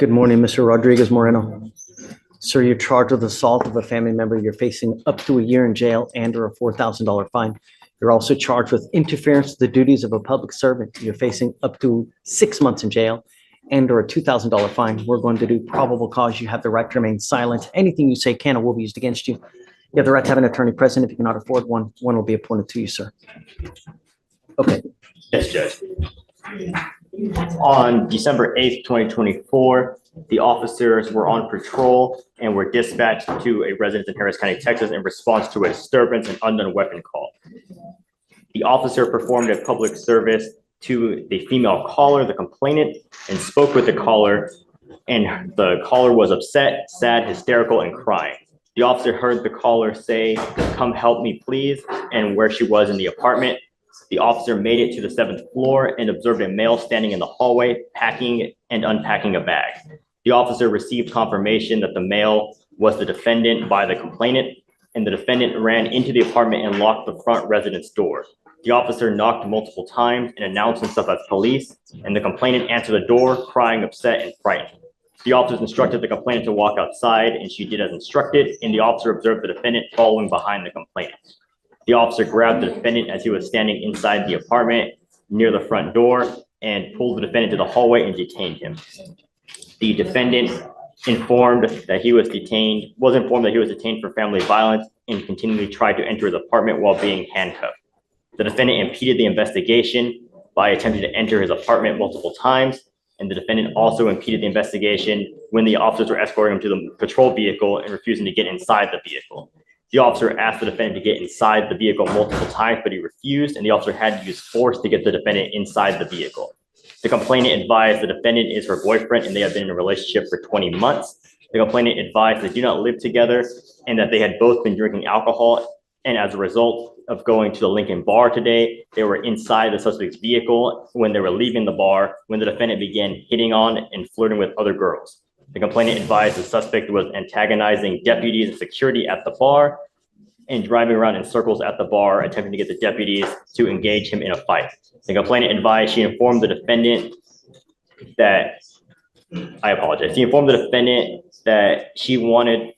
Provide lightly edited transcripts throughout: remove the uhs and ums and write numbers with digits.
Good morning, Mr. Rodriguez Moreno. Sir, you're charged with assault of a family member. You're facing up to a year in jail and or a $4,000 fine. You're also charged with interference with the duties of a public servant. You're facing up to 6 months in jail and or a $2,000 fine. We're going to do probable cause. You have the right to remain silent. Anything you say can or will be used against you. You have the right to have an attorney present. If you cannot afford one, one will be appointed to you, sir. Okay. Yes, Judge. On December 8th, 2024, the officers were on patrol and were dispatched to a residence in Harris County, Texas in response to a disturbance and unknown weapon call. The officer performed a public service to the female caller, the complainant, and spoke with the caller, and the caller was upset, sad, hysterical, and crying. The officer heard the caller say, "Come help me, please," and where she was in the apartment. The officer made it to the 7th floor and observed a male standing in the hallway, packing and unpacking a bag. The officer received confirmation that the male was the defendant by the complainant, and the defendant ran into the apartment and locked the front residence door. The officer knocked multiple times and announced himself as police, and the complainant answered the door, crying, upset, and frightened. The officers instructed the complainant to walk outside, and she did as instructed, and the officer observed the defendant following behind the complainant. The officer grabbed the defendant as he was standing inside the apartment near the front door and pulled the defendant to the hallway and detained him. The defendant was informed that he was detained for family violence and continually tried to enter his apartment while being handcuffed. The defendant impeded the investigation by attempting to enter his apartment multiple times, and the defendant also impeded the investigation when the officers were escorting him to the patrol vehicle and refusing to get inside the vehicle. The officer asked the defendant to get inside the vehicle multiple times, but he refused, and the officer had to use force to get the defendant inside the vehicle. The complainant advised the defendant is her boyfriend and they have been in a relationship for 20 months. The complainant advised they do not live together and that they had both been drinking alcohol, and as a result of going to the Lincoln bar today, they were inside the suspect's vehicle when they were leaving the bar when the defendant began hitting on and flirting with other girls. The complainant advised the suspect was antagonizing deputies and security at the bar and driving around in circles at the bar, attempting to get the deputies to engage him in a fight. The complainant advised she informed the defendant that, she informed the defendant that she wanted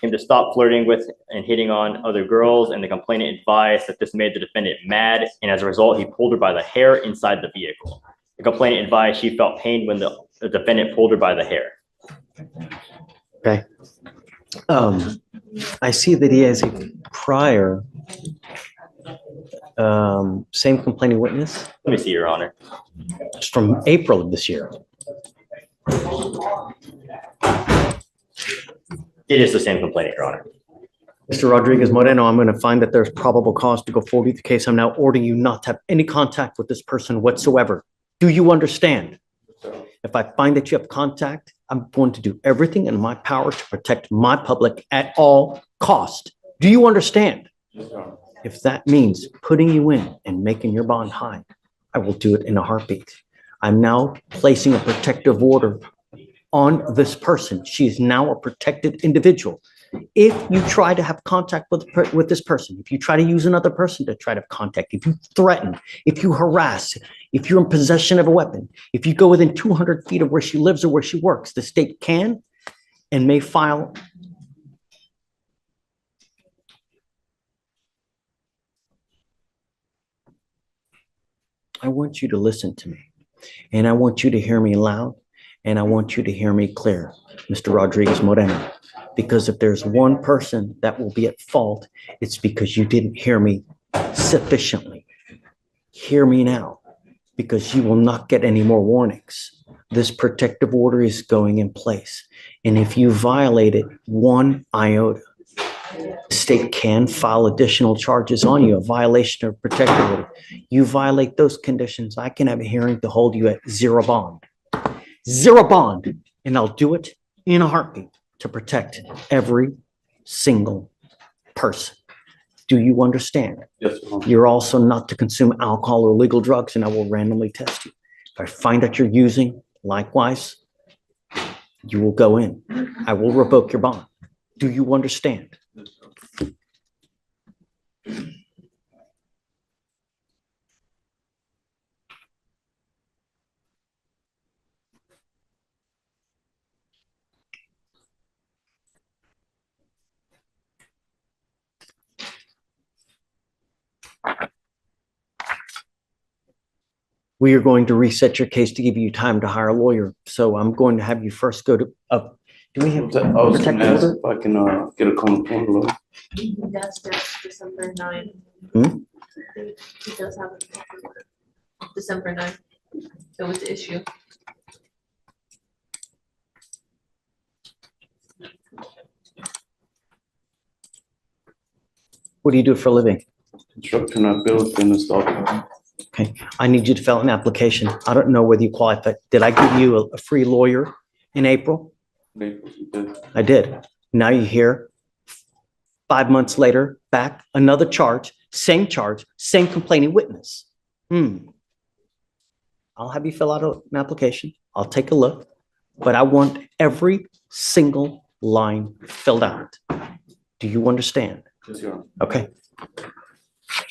him to stop flirting with and hitting on other girls, and the complainant advised that this made the defendant mad, and as a result, he pulled her by the hair inside the vehicle. The complainant advised she felt pain when the defendant pulled her by the hair. Okay. I see that he has a prior same complaining witness. Let me see, Your Honor. It's from April of this year. It is the same complainant, Your Honor. Mr. Rodriguez Moreno, I'm going to find that there's probable cause to go forward with the case. I'm now ordering you not to have any contact with this person whatsoever. Do you understand? If I find that you have contact, I'm going to do everything in my power to protect my public at all cost. Do you understand? If that means putting you in and making your bond high, I will do it in a heartbeat. I'm now placing a protective order on this person. She is now a protected individual. If you try to have contact with this person, if you try to use another person to try to have contact, if you threaten, if you harass, if you're in possession of a weapon, if you go within 200 feet of where she lives or where she works, the state can and may file. I want you to listen to me, and I want you to hear me loud, and I want you to hear me clear, Mr. Rodriguez Moreno. Because if there's one person that will be at fault, it's because you didn't hear me sufficiently. Hear me now, because you will not get any more warnings. This protective order is going in place. And if you violate it one iota, the state can file additional charges on you, a violation of protective order. You violate those conditions, I can have a hearing to hold you at zero bond. Zero bond, and I'll do it in a heartbeat to protect every single person. Do you understand? Yes, ma'am. You're also not to consume alcohol or illegal drugs, and I will randomly test you. If I find that you're using, likewise, you will go in. I will revoke your bond. Do you understand? we are going to reset your case to give you time to hire a lawyer. So I'm going to have you first go to, do we have? I was protective gonna ask order? if I can get a call from the lawyer. He does just December 9. Hmm? He does have a December 9. It was the issue. What do you do for a living? Construction, I built and installed. Okay, I need you to fill out an application. I don't know whether you qualify. Did I give you a free lawyer in April? I did. Now you're here. 5 months later, back, another charge, same complaining witness. I'll have you fill out an application. I'll take a look, but I want every single line filled out. Do you understand? Yes, Your Honor. Okay.